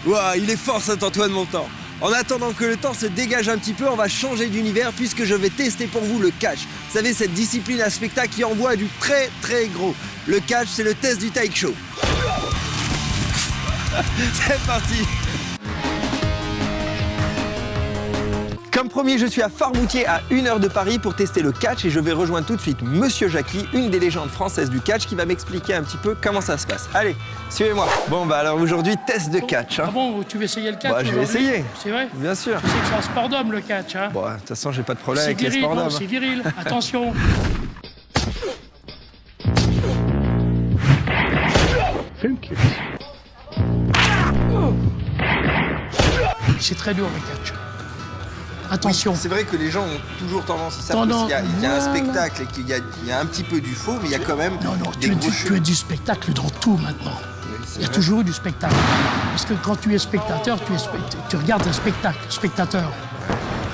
Ouah, il est fort cet Antoine Montan. En attendant que le temps se dégage un petit peu, on va changer d'univers puisque je vais tester pour vous le catch. Vous savez, cette discipline à spectacle qui envoie du très très gros. Le catch, c'est le test du taekwondo. C'est parti. Comme promis, je suis à Fort-Moutier, à 1 heure de Paris, pour tester le catch et je vais rejoindre tout de suite Monsieur Jackie, une des légendes françaises du catch, qui va m'expliquer un petit peu comment ça se passe. Allez, suivez-moi. Bon, bah alors aujourd'hui, test de catch. Hein. Ah bon, tu veux essayer le catch? Bah, je vais essayer. C'est vrai? Bien sûr. Tu sais que c'est un sport d'homme, le catch, hein? Bon, de toute façon, j'ai pas de problème C'est avec les viril, sports non, d'hommes. c'est viril. Attention. C'est très dur, le catch. Attention. C'est vrai que les gens ont toujours tendance, ils savent qu'il y a un spectacle et qu'il y a un petit peu du faux, mais il y a quand même des gros tu es du spectacle dans tout maintenant. Il y a toujours eu du spectacle. Parce que quand tu es spectateur, tu regardes un spectateur.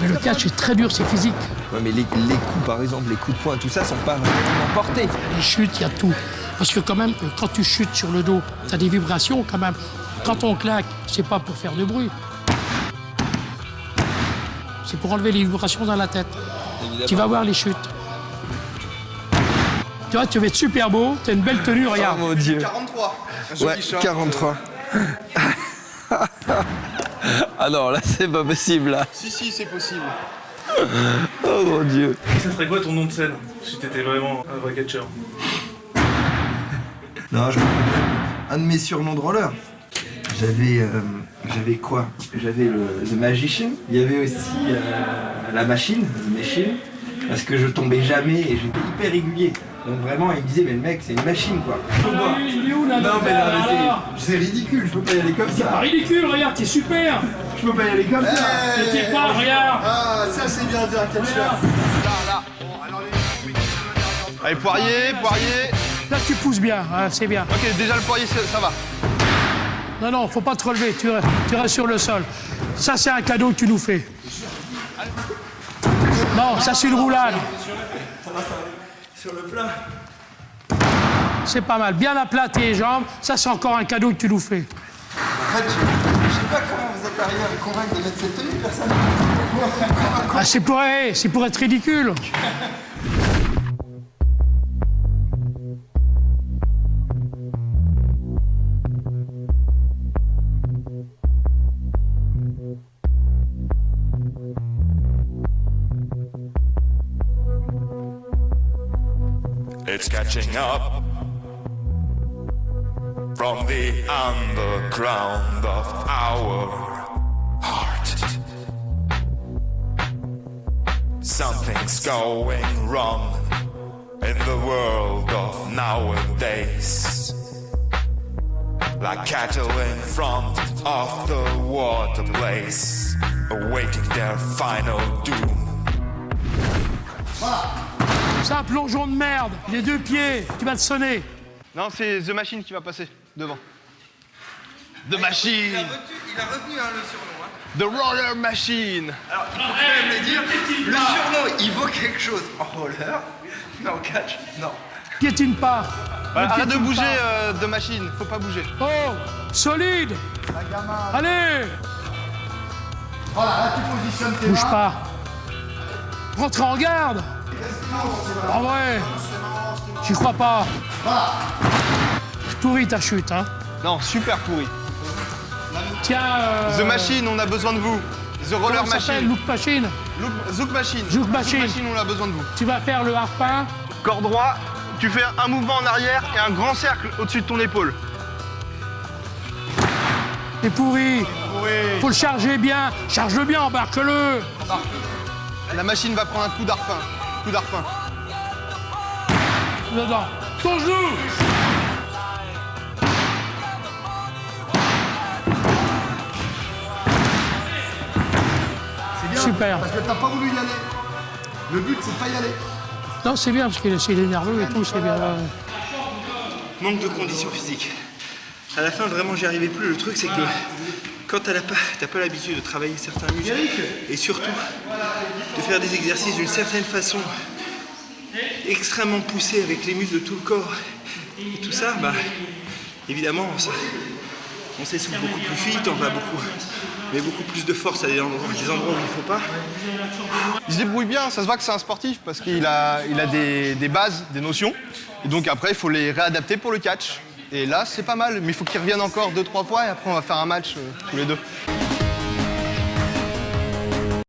Mais le catch est très dur, c'est physique. Ouais, mais les coups, par exemple, les coups de poing, tout ça, sont pas vraiment portés. Les chutes, il y a tout. Parce que quand même, quand tu chutes sur le dos, tu as des vibrations quand même. Quand on claque, c'est pas pour faire de bruit. C'est pour enlever les vibrations dans la tête. Évidemment. Tu vas voir les chutes. Tu vois, tu vas être super beau, tu as une belle tenue, regarde. Oh mon Dieu. 43. Ouais, 43. Ah non, là, c'est pas possible, là. Si, c'est possible. Oh mon Dieu. Ça serait quoi ton nom de scène, si t'étais vraiment un vrai catcheur? Non, un de mes surnoms de roller. J'avais quoi? J'avais le Magician. Il y avait aussi la machine, The Machine, parce que je tombais jamais et j'étais hyper régulier. Donc vraiment, il me disait, mais le mec, c'est une machine, quoi. Il est où, là? Non, mais là, c'est ridicule, je peux pas y aller comme C'est ça. pas ridicule, regarde, t'es super. Je peux pas y aller comme ça. T'es pas, regarde. Ah, ça c'est bien dire un catcheur. Là. Allez, Poirier. Là, tu pousses bien, hein, c'est bien. Ok, déjà le Poirier, ça va. Non, faut pas te relever, tu restes sur le sol. Ça, c'est un cadeau que tu nous fais. Non, ça, c'est une roulade. Sur le plat. C'est pas mal. Bien à plat tes jambes. Ça, c'est encore un cadeau que tu nous fais. En fait, je sais pas comment vous êtes arrivé à me convaincre de mettre cette tenue, personne. Ah, c'est pour être ridicule. It's catching up from the underground of our heart. Something's going wrong in the world of nowadays. Like cattle in front of the water place, awaiting their final doom. C'est un plongeon de merde. Les deux pieds, tu vas te sonner. Non, c'est The Machine qui va passer devant. The Machine. Il a retenu le surnom. Hein. The Roller Machine. Alors, il faut quand même le dire, le surnom, il vaut quelque chose. En roller, mais en catch, non. Piétine pas. Voilà, arrête de Piétine bouger, pas. The Machine. Faut pas bouger. Oh, solide. Allez. Voilà, là tu positionnes tes Bouge pas. Rentre en garde. En vrai, j'y crois pas. Pourri ta chute, hein. Non, super pourri. Tiens. The Machine, on a besoin de vous. The Roller Comment ça s'appelle? Machine. Look Machine. Zouk Machine. Zouk Machine. Zouk Machine, on a besoin de vous. Tu vas faire le harpin. Corps droit, tu fais un mouvement en arrière et un grand cercle au-dessus de ton épaule. C'est pourri. Oui. Faut le charger bien. Charge-le bien, embarque-le. La machine va prendre un coup d'arpin. Coup d'arpin. Dedans. Ton genou. C'est bien. Super. Parce que t'as pas voulu y aller. Le but, c'est de pas y aller. Non, c'est bien, parce qu'il est nerveux et tout, c'est bien. Manque de conditions physiques. À la fin, vraiment, j'y arrivais plus. Le truc, c'est que quand t'as pas l'habitude de travailler certains muscles, et surtout de faire des exercices d'une certaine façon, extrêmement poussés avec les muscles de tout le corps, et tout ça, bah, évidemment, on s'essouffle beaucoup plus vite, on va met beaucoup plus de force à des endroits où il ne faut pas. Il se débrouille bien, ça se voit que c'est un sportif parce qu'il a des bases, des notions. Et donc après, il faut les réadapter pour le catch. Et là, c'est pas mal, mais il faut qu'il revienne encore 2-3 fois et après, on va faire un match tous les deux.